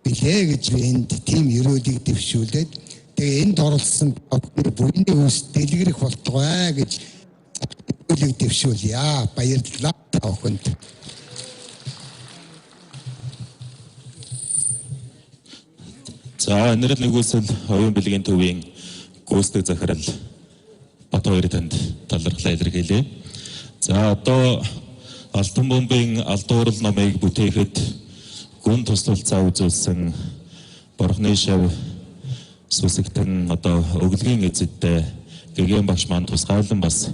билээ гэж би энд тийм өрөөлийг дэвшүүлээд тэгээ энд оролцсон бүгдний үс дэлгэрэх болтугай гэж өрөөлийг дэвшүүлье. Баярлалаа та бүхэнд. За энэрэл нэгүсэл оюун билгийн төвийн гүйцэтгэх захирал Бат хоёр танд талархлаа илэрхийлье. За одоо Алтан бомбын алдуурал номыг бүтээхэд гүн туслалцаа үзүүлсэн Бурхны шав сүсэгтэн одоо өглөгийн эзэдтэй гэгээн багш маань тусгаарлан бас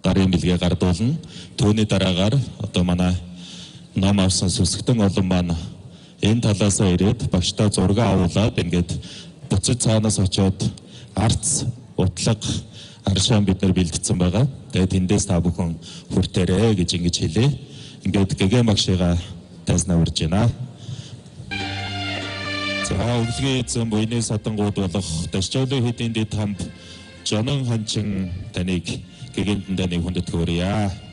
гарын билгээ гардуулна. Түүний дараагаар одоо манай ном авсан сүсэгтэн олон маань энэ талаасаа ирээд багштай зураг авуулаад ингээд буцаж цаанаас очиод арц утлаг аршаан бид нар бэлдсэн байгаа. Тэгээд эндээс та бүхэн хүртээрэй гэж ингэж хэлээ. Ингээд гэгээн багшигаа тайзнаа урьж байна. За өглөгийн эзэн буйны садангууд болох Дашчоолын хэдийн дэд хамт Жонон ханчин таныг гэгээнтэн таныг хүндэтгэвэрье.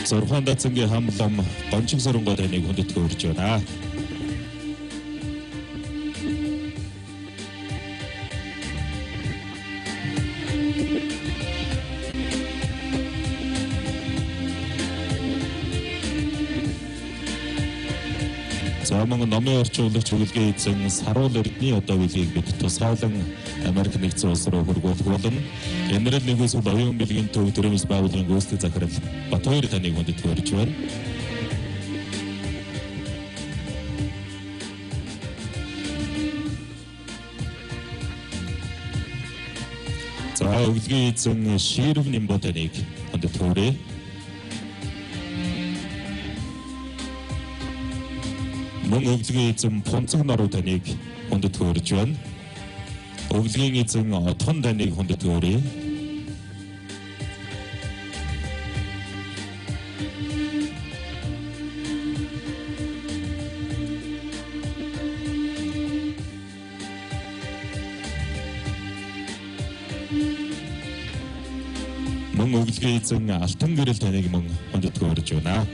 Зорхон дацангийн хамлам гончиг соронгоо таныг хүндэтгэвэрж байна. За мөн номын орчуулагч бүлгийн эзэн Саруул Эрдний одоо билгийг бид тусгаалan Америк нэгдсэн улс руу хөргүүлэх болно. Энэрэл нэгүсэл оюун билгийн төв төрөөс байгууллагын гүйцэтгэх захирал Бат хоёр таныг хүндэтгэвэрж байна. За өглөгийн эзэн Ширв Нимбо таныг хүндэтгэвэрье. Мөн өглөгийн эзэн Пунцэг Норуу таныг хүндэтгэвэрж байна. Өглөгийн эзэн Отхон таныг хүндэтгэвэрье. Мөн өглөгийн эзэн Алтан гэрэл таныг мөн хүндэтгэвэрж байна.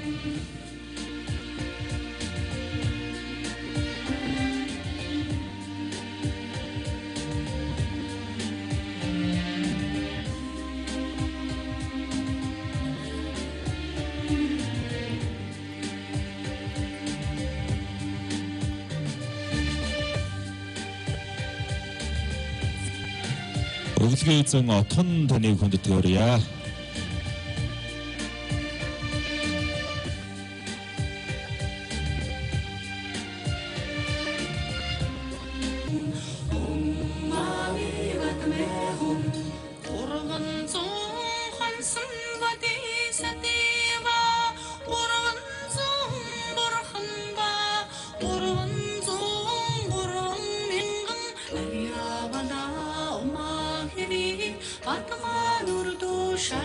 Өглөгийн эзэн Отхон таныг хүндэтгэвэрье. Atma durdu şa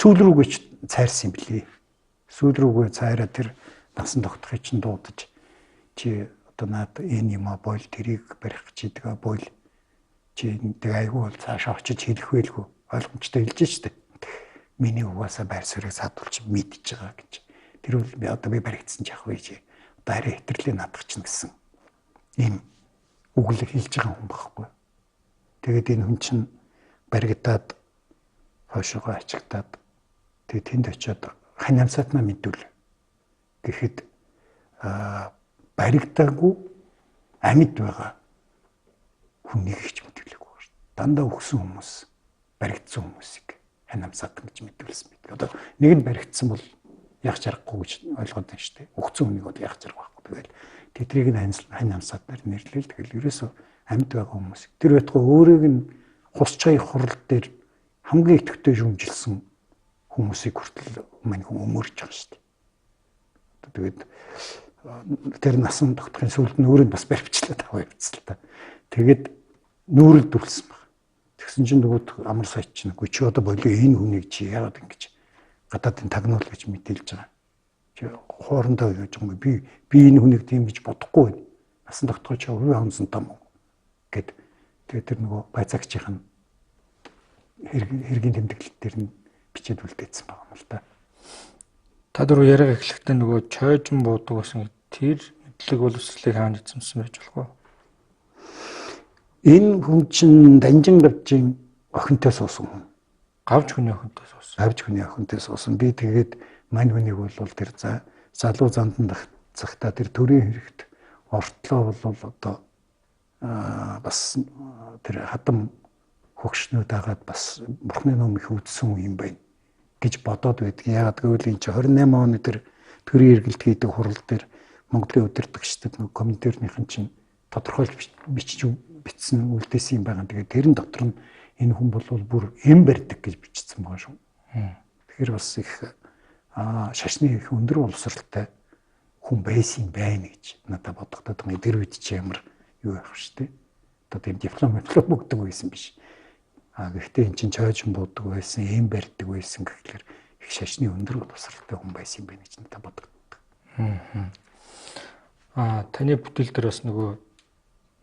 Сүүл рүүгээ цайрсан юм билий. Сүүл рүүгээ цайраа тэр насан тогтохыг чинь дуудаж чи одоо наад энэ юм а бойл тэрийг барих гэж идэг бойл чи тэг айгүй бол цаашаа очиж хэлэх байлгүй ойлгомжтой хэлж штэ. Миний угаасаа байр суурийг садуулж мэдчихэж байгаа гэж. Тэр бол би одоо би баригдсан ч ах вэ чи. Одоо арай хэтрлийн надах чинь гэсэн ийм үглэг хэлж байгаа хүн байхгүй. Тэгээд энэ хүн чинь баригдаад хойшоогоо ачигдаад тэгээд тэнд очиод хань амсаатнаа мэдүүл. Гэхэд баригдаагүй амьд байгаа хүнийг ч мэдүүлээгүй шүү. Дандаа өгсөн хүмүүс баригдсан хүмүүсийг хань амсаатан гэж мэдүүлсэн мэт. Одоо нэг нь баригдсан бол яг чарахгүй гэж ойлгоод байна шүү дээ. Өгсөн хүнийг бол яг чарах байхгүй. Тэгэл тэдрийг нь хань амсаатнаар нэрлээл тэгэл ерөөсөө амьд байгаа хүмүүс. Тэр байтугай өөрийг нь хус чая хурал дээр хамгийн идэвхтэй шүмжилсэн хүмүүсийг хүртэл мань хүн өмөрч байгаа шүү дээ. Тэгээд тэр насан тогтохын сүүлд нь өөрөө бас барьвчлаа таваа явцсан л та. Тэгээд нүүрэлд үлсэн баг. Тэгсэн чинь нөгөө амар сайч чинь үгүй чи одоо болоо энэ хүнийг чи яагаад ингэж гадаадын тагнуул гэж мэдээлж байгаа. Чи хоорондоо гэж юм би энэ хүнийг тийм гэж бодохгүй байна. Насан тогтохоо чи хувийн хонсон том гэд тэгээд тэр нөгөө байцаагчийн хэргийн тэмдэглэл дээр нь бичээд үлдээсэн байгаа юм л да. Та дөрөв яриаг эхлэхдээ нөгөө чойжин буудаг гэсэн тэр мэдлэг боловсролыг хаана эзэмсэн байж болох вэ? Энэ хүн чинь Данжингавчийн охинтой суусан хүн. Гавж хүний охинтой суусан. Гавж хүний охинтой суусан. Би тэгээд мань хүнийг бол тэр залуу занданд цагта тэр төрийн хэрэгт ортлоо бол одоо бас тэр хадам хөгшнүүд агаад бас бурхны ном их үдсэн юм байна гэж бодоод байдаг. Яагаад гэвэл энэ 28 оны тэр төрийн эргэлт хийдэг хурал дээр Монголын удирдагчдад нэг комментэрийнхэн чинь тодорхойлж бичсэн үлдээсэн юм байгаа. Тэгээд тэрэн дотор нь энэ хүн бол бүр эм барьдаг гэж бичсэн байгаа шүү. Тэгэхээр бас их шашны их өндөр боловсралтай хүн байсан байна гэж надад бодогдоод байгаа. Тэр үед чи ямар юу явах штэ. Одоо тийм диплом өгдөг байсан биш. Гэхдээ эн чинь чойжин буудаг байсан, эм барьдаг байсан гэхлээр их шашны өндөр боловсралтай хүн байсан юм байна гэж надад бодогддог. Таны бүтээл дээр бас нөгөө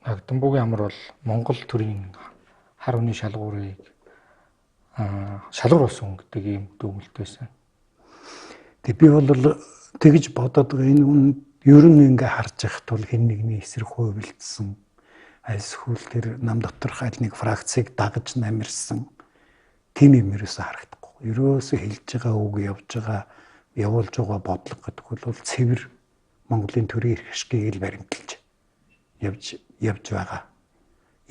Дамбуугийн амар бол Монгол төрийн хар хүний шалгуурыг шалгуур болсон гэдэг ийм дүгнэлттэйсэн. Тэг би бол тэгж бодоод байгаа энэ хүн ер нь ингээ харж яхад бол хэн нэгний эсрэг хувилдсан альсхүүл тэр нам доторх аль нэг фракцыг дагаж намирсан тийм юм ерөөсө харагдахгүй. Ерөөсө хэлж байгаа үг явуулж байгаа бодлого гэдэг бол цэвэр Монголын төрийн эрх ашгийг л баримталж явж байгаа.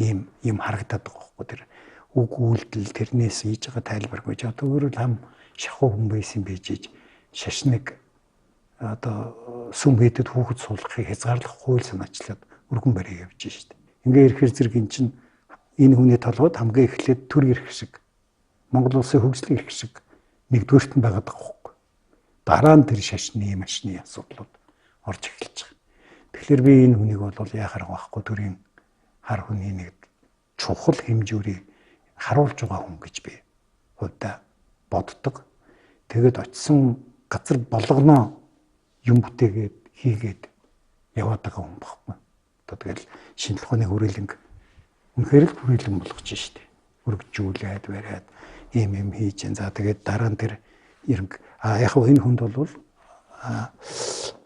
Ийм харагдаад байгаа байхгүй тэр үг үйлдэл тэрнээс хийж байгаа тайлбаргүй ч одоо өөрөө хам шахуу хүн байсан бийж шашныг одоо сүм хийдэд хүүхэд суулгахыг хязгаарлах хууль санаачлаад өргөн барыг явж штэ. Ингээ ирэхээр зэрэг эн чинь энэ хүний толгойд хамгийн эхлээд төр эрх шиг Монгол улсын хөгжлийн эрх шиг нэгдүгээрт нь байгаад байгаа байхгүй. Дараа нь тэр шашны машины асуудлууд орж эхэлж байгаа. Тэгэхээр би энэ хүнийг бол яахаар байхгүй төрийн хар хүний нэг чухал хэмжүүрийг харуулж байгаа хүн гэж би хувьдаа боддог. Тэгэд очисон газар болгоно юм бүтээгээд хийгээд яваад байгаа хүн баггүй. Одоо тэгэл шинжлэх ухааны хүрээлэнг үнэхээр л хүрээлэн болгож штэ. Өргөжүүлээд бариад ийм хийж энэ. За тэгээд дараа нь тэр яг энэ хүнд бол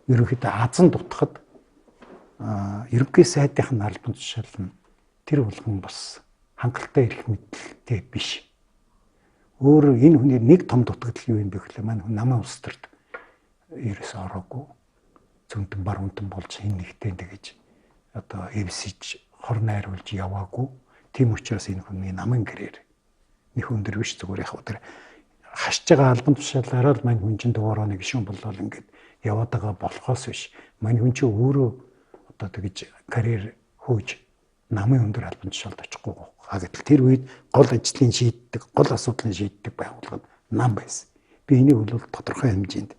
ерөнхийдөө азан дутахад ерөнхий сайдын албан тушаал нь тэр болгон бас хангалттай эрх мэдэлтэй биш. Өөр энэ хүний нэг том дутагдал юу юм бэ гэхлээр маань намаа улс төрд ерөөсөө ороогүй зөндөн бар үнтэн болж энэ нэгтэй тэгэж одоо эвсэж хор найруулж яваагүй. Тийм учраас энэ хүний намын гэрээр нэх өндөр биш зүгээр яг тэр хашж байгаа албан тушаалаараа л мань хүн чинь дуурай нэг гişүн болвол ингээд яваад байгаа болохоос биш. Мань хүн чинь өөрөө одоо тэгж карьер хөөж намын өндөр албан тушаалд очихгүй гоо. Гэтэл тэр үед гол ажлын шийддэг, гол асуудлын шийддэг байгууллага нам байсан. Би энийг бол тодорхой хэмжээнд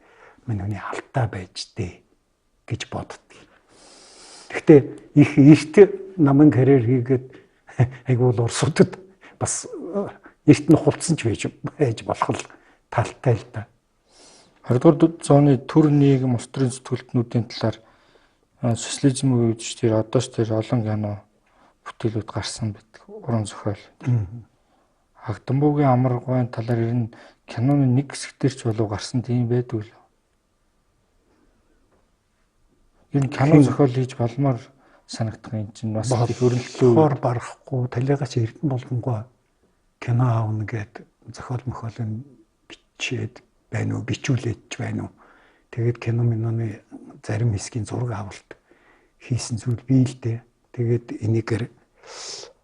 мань хүний алдаа байж дээ гэж боддог. Гэхдээ их эрт намын карьер хийгээд айгүй бол Оросуудад бас эрт нь хулцсан ч байж болох л талтай л да. 20-р зууны төр нийгэм улс төрийн сэтгүүлтнүүдийн талаар социализмын үед ч тэр одоо ч тэр олон кино бүтээлүүд гарсан байдаг. Уран зохиол. Хагдамбуугийн амаргайн талаар ер нь киноны нэг хэсгээр ч болов гарсан тийм байдаг л. Ер нь кино зохиол хийж болмоор санагдах юм чинь бас их өрнөлтөө хор барахгүй талигач эрдэн болгонгоо кино аавна гэд зохиол мөхөөлн бичээд байна уу, бичүүлээд ч байна уу. Тэгээд кино миноны зарим хэсгийн зураг авалт хийсэн зүйл бий л дээ. Тэгээд энийгээр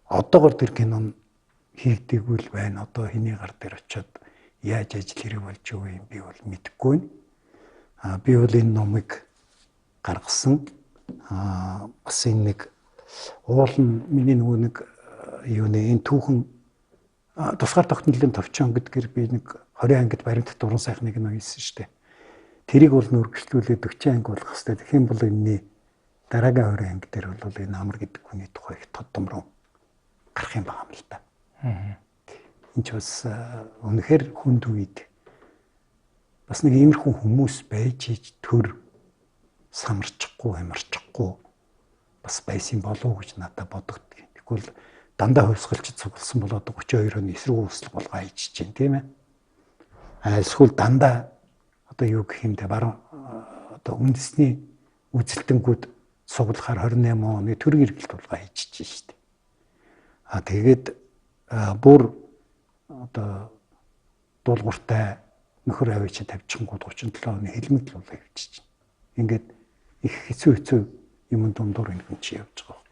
одоогор тэр кинон хийгдэггүй л байна. Одоо хэний гар дээр очиод яаж ажил хэрэг болж байгаа юм би бол мэдэхгүй байна. Би бол энэ номыг гаргасан. Бас энэ нэг уул нь миний нөгөө нэг юуны энэ түүхэн тусгаар тогтнолын товчон гэдгээр би нэг 20 ангид баримтат уран сайхныг нэг хийсэн шүү дээ. Тэрийг бол нүргэжлүүлээд 40 анги болгох хэрэгтэй. Тэгэх юм бол энэний дараагийн 20 анги дээр бол энэ амар гэдэг хүний тухай их тодом руу гарах юм байна л да. Энд ч бас үнэхээр хүнд үед бас нэг иймэрхүү хүмүүс байж ич төр самарчихгүй, амарчихгүй бас байсан болов уу гэж надад бодогддог. Тэгвэл дандаа хувьсгалж цугласан болоод 32 оны эсрэг үүсэл болгоо хийж чинь тийм ээ. Эсвэл дандаа одоо юу гэх юм те баруун одоо үндэсний үзэлтэнгүүд суглахаар 28 оны төрийн эргэлт болгоо хийж чинь шүү дээ. Тэгээд бүр одоо дуулууртай нөхөр авчид тавьчихгууд 37 оны хэлмэл л болгоо хийж чинь. Ингээд их хэцүү юм дундуур ингэ чи явж байгаа.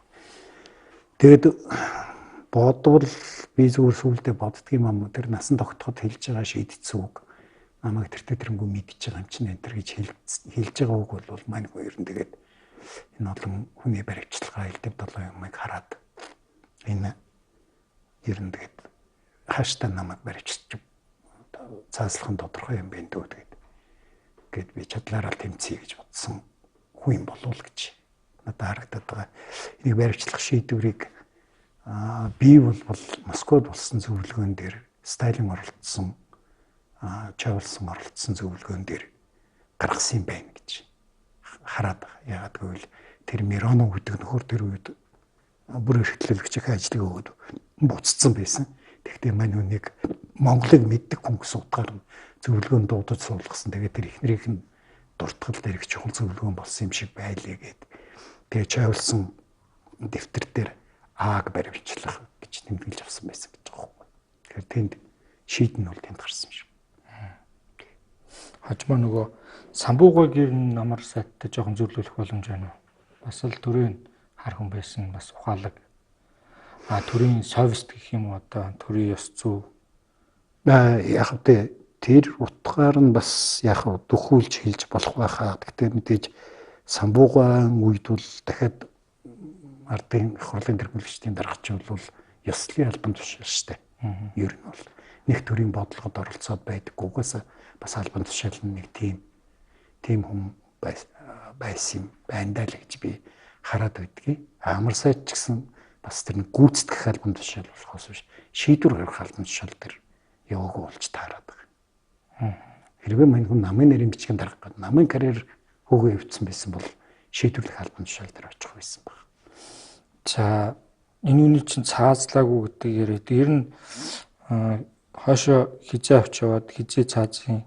Тэгэд бодвол би зүгээр сүулдэ боддөг юм аа тэр насан тогтоход хэлж байгаа шийдсэн үг намайг тэрнгүү мэдчихэж байгаа юм чинь энэ төр гэж хэлж байгаа үг бол мань хоёр нь тэгээд энэ олон хүний баримтчилгаа элдв 7 юмыг хараад энэ ер нь тэгээд хааштай намайг баримтчилж цааслах нь тодорхой юм байна дөө тэгээд би чадлаараа тэмцэе гэж бодсон хүн болов л гэж надад харагдаад байгаа. Энийг баримтлах шийдвэрийг би бол Москвад болсон зөвлөгөөн дээр Сталин оролцсон Чавлсан оролцсон зөвлөгөөн дээр гаргасан юм байна гэж хараад байгаа. Яагаад гэвэл тэр Миронов гэдэг нөхөр тэр үед бүр эрхтлүүлэгчийн ажлыг өгөөд буцсан байсан. Тэгэхдээ мань хүнийг Монголыг мэддэг хүн гэсэн утгаар зөвлөгөөнд дуудаж суулгасан. Тэгээд тэр ихнэрийнх нь дуртгал дээр их чухал зөвлөгөөн болсон юм шиг байлээ гэд. Тэгээ Чавлсан дэвтэр дээр Ааг баримтлах гэж тэмдэглэж авсан байсан гэж байгаа юм. Тэгэхээр тэнд шийдэн нь бол тэнд гарсан юм шиг. Хажмаа нөгөө самбуугай гэр намар сайттай жоохон зөвлөх боломж байна уу? Бас л төрийн хар хүн байсан бас ухаалаг. Төрийн совист гэх юм уу одоо төрийн ёс зүй. Яг тэ тэр утгаар нь бас яг дөхүүлж хэлж болох байхаа. Гэхдээ мэдээж самбуугайн үед бол дахиад ардын их хурлын тэргүүлэгчдийн даргач бол ёслолын албан тушаал шүү дээ. Ер нь бол нэг төрлийн бодлогод оролцоод байдаг. Угаасаа бас албан тушаал нэг тийм хүн байсан байна даа л гэж би хараад байдгийг. Амар сайд ч гэсэн бас тэр нэг гүйцэтгэх албан тушаал болохоос биш шийдвэр гаргах албан тушаал тэр яваагүй болж таарад байгаа. Хэрвээ мань хүн намын нэрийн бичгийн дарах гэдэг намын карьер хөөгөө явуулсан байсан бол шийдвэрлэх албан тушаал дээр очих байсан баг. За энэ үний чинь цаазлаагүй гэдэг яриад ер нь хоошо хизээ авч яваад хизээ цаазын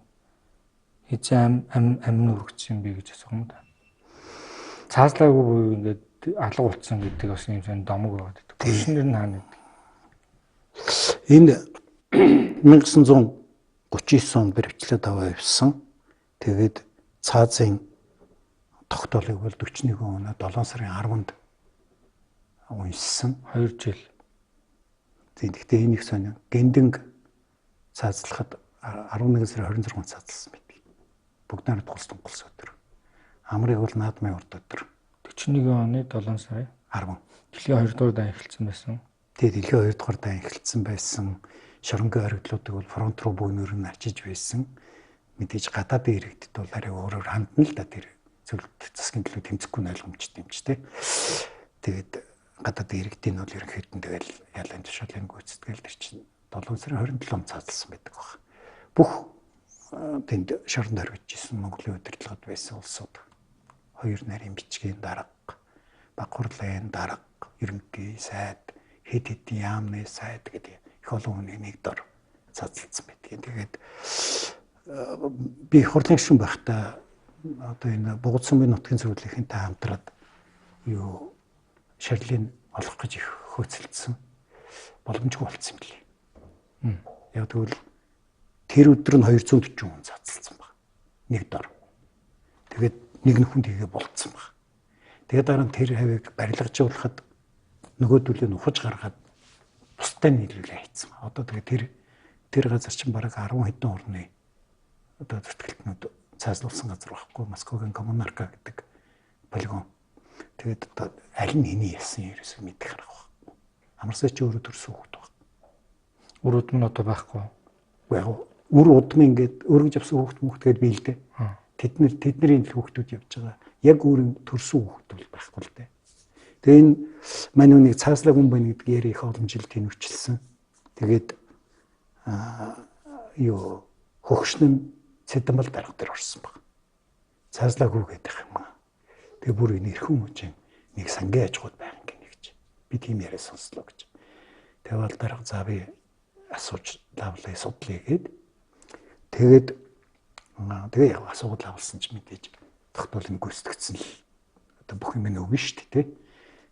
хизээ амин үргэжсэн би гэж асуух юм да. Цаазлаагүй буюу ингээд алга болцсон гэдэг бас юм сан домог байгаад байдаг. Түшнэр нь хаана гэдэг. Энэ 1939 онд баримтлаад аваа явсан. Тэгээд цаазын тогтоолыг бол 41 оноо 7 сарын 10-нд уншсан. 2 жил. Тэгэхдээ энийг сонио гендэнг цаазлахад 11 сарын 26-нд цацалсан байдаг. Бүгд нарт тулс өдөр. Амрыг бол наадмын урд өдөр. 41 оны 7 сарын 10. дэлхийн 2 дугаар дан эхэлсэн байсан. Тэгээд дэлхийн 2 дугаар дан эхэлсэн байсан. Шоронгийн оргидлуудыг бол фронт руу бөөнөр нь ачиж байсан. Мэдээж гадаадын иргэдэд бол арай өөрөөр хандна л да тэр зөвлөлт засгийн төлөө тэмцэхгүй ойлгомжтой юм ч тий. Тэгээд гадаадын иргэдийн бол ерөнхийдөө тэгэл ялан тушаалын гүйцэтгэл тэр чинь 7 сарын 27-нд цаазалсан байдаг баг. Бүх тэнд шоронд оргиж исэн Монголын удирдлагад байсан улсууд хоёр нарийн бичгийн дарга, Бакурлын дарга, ерөнхий сайд, хэд хэдэн яамны сайд гэдэг их олон хүний нэг дор цаазалсан байдаг. Тэгээд би хурлын гишүүн байхдаа одоо энэ Бугад сумын нутгийн зөвлөлийнхэнтэй хамтраад юу шарилыг олох гэж их хөөцөлдсөн боломжгүй болсон юм билий. Яг тэгвэл тэр өдөр нь 240 хүн цацалсан баг. Нэг дор. Тэгээд нэг хүн тийгээ болцсон баг. Тэгээд дараа нь тэр хавийг барилгажуулахад нөгөөдөлөө ухаж гаргаад бустай нийлүүлээ хийцэн. Одоо тэгээд тэр газар чинь бараг 10 хэдэн орны одоо зүтгэлтнүүд цааслуулсан газар байхгүй Москвагийн Коммунарка гэдэг полигон. Тэгээд одоо аль нь хэний ясан ерөөсөө мэдэх арга байхгүй. Амарсаа чи өөрөө төрсөн хүүхэд баг. Үр удам нь одоо байхгүй. Яг үр удам ингээд өргөж авсан хүүхэд гээд биелдэ. Тэдний хүүхдүүд явж байгаа. Яг өөрийн төрсөн хүүхэд бол байхгүй л дээ. Тэгээ энэ манай нэг цааслаг хүн байна гэдэг ярих олон жил тэнвчилсэн. Тэгээд юу хөгшнөн Цэдэмбал дарга дээр орсон баг. Цааслаг хүү гэдэг юм аа. Тэгээ бүр энэ эрхэм хүчин нэг сангийн ажгууд байх юм гэнэ гэж. Би тийм яриа сонслоо гэж. Тэгээ бол дарга за би асууж лавлаа судлаа гээд тэгээд тэгээ яг асуулт авсан ч мэдээж тогтоолын гүйцэтгэсэн л одоо бүх юм өгнө шүү дээ тий.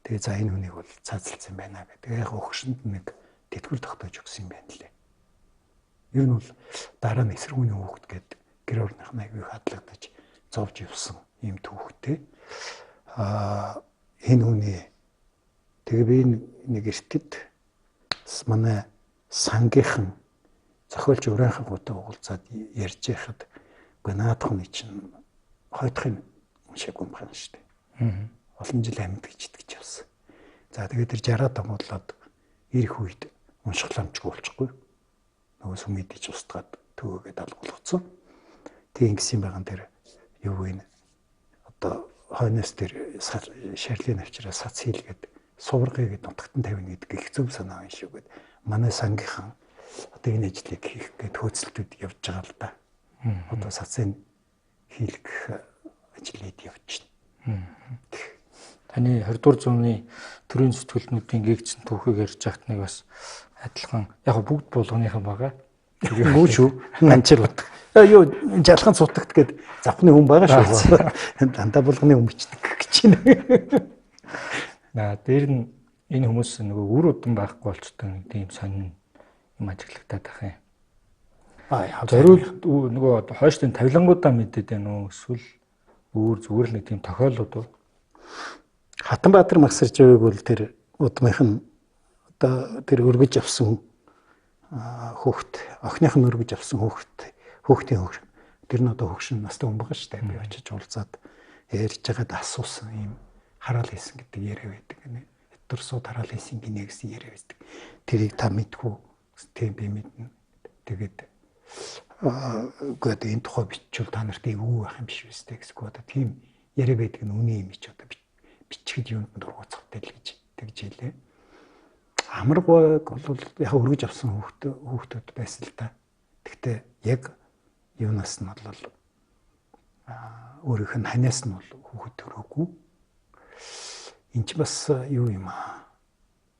Тэгээ за энэ хүнийг бол цаацалсан байна гэдэг. Яг өгшөнд нэг тэтгэл тогтоож өгсөн юм байна лээ. Ер нь бол дараа нь эсрэгүүний хүүхэд гээд гэр орных нь аягүй хадлагдаж зовж явсан юм түүхтэй. Энэ хүний тэгээ би нэг эртэд манай сангийнхан зохиолч Урайхангуутай уулзаад ярьж байхад үгүй наадах нь чинь хойдохын уншаагүй юм байна шүү дээ. Олон жил амьд гэж итгэж явсан. За тэгээд тэр 60-аад амуулаад ирэх үед уншихламжгүй болчихгүй. Нөгөө сүмэдэж устгаад төвөөгээд алгуулгацсан. Тийм гэсэн байгаа тэр юу вэ? Одоо хойноос тэр шарилын авчраа сац хийлгээд сувргыг нутагтан тавина гэдэг их зөв санаа юм шүү гэд. Манай сангийнхан одоо энэ ажлыг хийх гээд хөөцөлтөд явж байгаа л да. Одоо сацын хийлгэх ажлыг явж байна. Таны 20 дугаар зууны төрийн зүтгэлтнүүдийн гэгцэн түүхийг ярьж байхад нэг бас адилхан яг бүгд болгоныхан байгаа. Гүү шүү. Манчил бод. Юу жалхан цутагт гээд завхны хүн байгаа шүү. Дандаа болгоны хүн бичдэг гэж байна. Дээр нь энэ хүмүүс нөгөө үр удам байхгүй болчтой тийм сонин юм ажиглагтаад байх юм. Зориуд нөгөө хойштын тавилангуудаа мэдээд байна уу? Эсвэл зүгээр л нэг тийм тохиолдод уу? Хатанбаатар Магсаржавыг бол тэр удмынх нь одоо тэр өргөж авсан хүүхэд, охиных нь өргөж авсан хүүхдийн хөгшин. Тэр нь одоо хөгшин настай хүн байгаа шүү дээ. Би очиж уулзаад ярьж байгаад асуусан юм хараал хийсэн гэдэг яриа байдаг. Эдгээр сууд хараал хийсэн гинэ гэсэн яриа байдаг. Тэрийг та мэдгүй. Тийм би мэднэ. Тэгээд гээд энэ тухай бичвэл та нарт эвгүй байх юм биш үстэй гэсэн. Одоо тийм яриа байдаг нь үний юм чи одоо бичгэд юунд дургуцахтай л гэж тэгж хэлээ. Амаргойг бол яг өргөж авсан хүүхдүүд байсан л та. Гэхдээ яг юунаас нь бол өөрийнх нь ханаас нь бол хүүхэд төрөөгүй. Энд ч бас юу юм аа.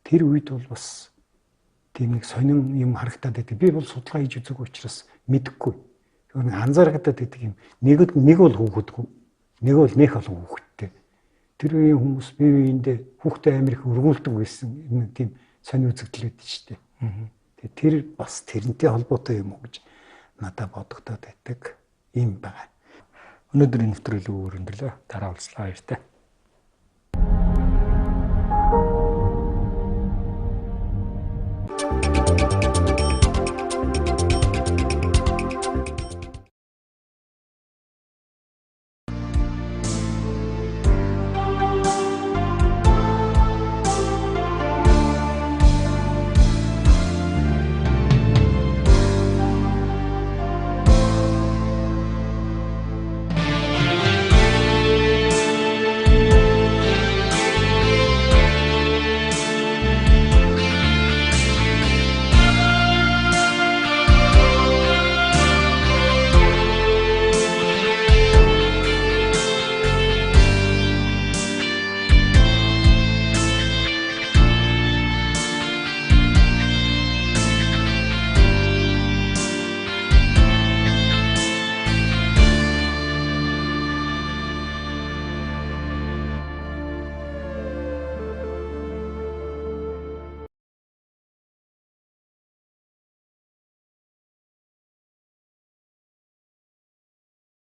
Тэр үед бол бас тийм нэг сонин юм харагдаад байдаг. Би бол судалгаа хийж үзээгүй учраас мэдэхгүй. Нэг анзаарагдаад байдаг юм. Нэг бол хүүхэдгүй. Нэг бол нэх олон хүүхэдтэй. Тэр үеийн хүмүүс бие биендээ хүүхдээ амир их өргүүлдэг байсан. Энэ тийм сонин үзэгдэл байдаг шүү дээ. Тэгээ тэр бас тэрнтэй холбоотой юм уу гэж надад бодогдоод байдаг юм байна. Өнөөдөр энэ нэвтрүүлэг өрнөдлөө. Дараа уулзлаа баяртай.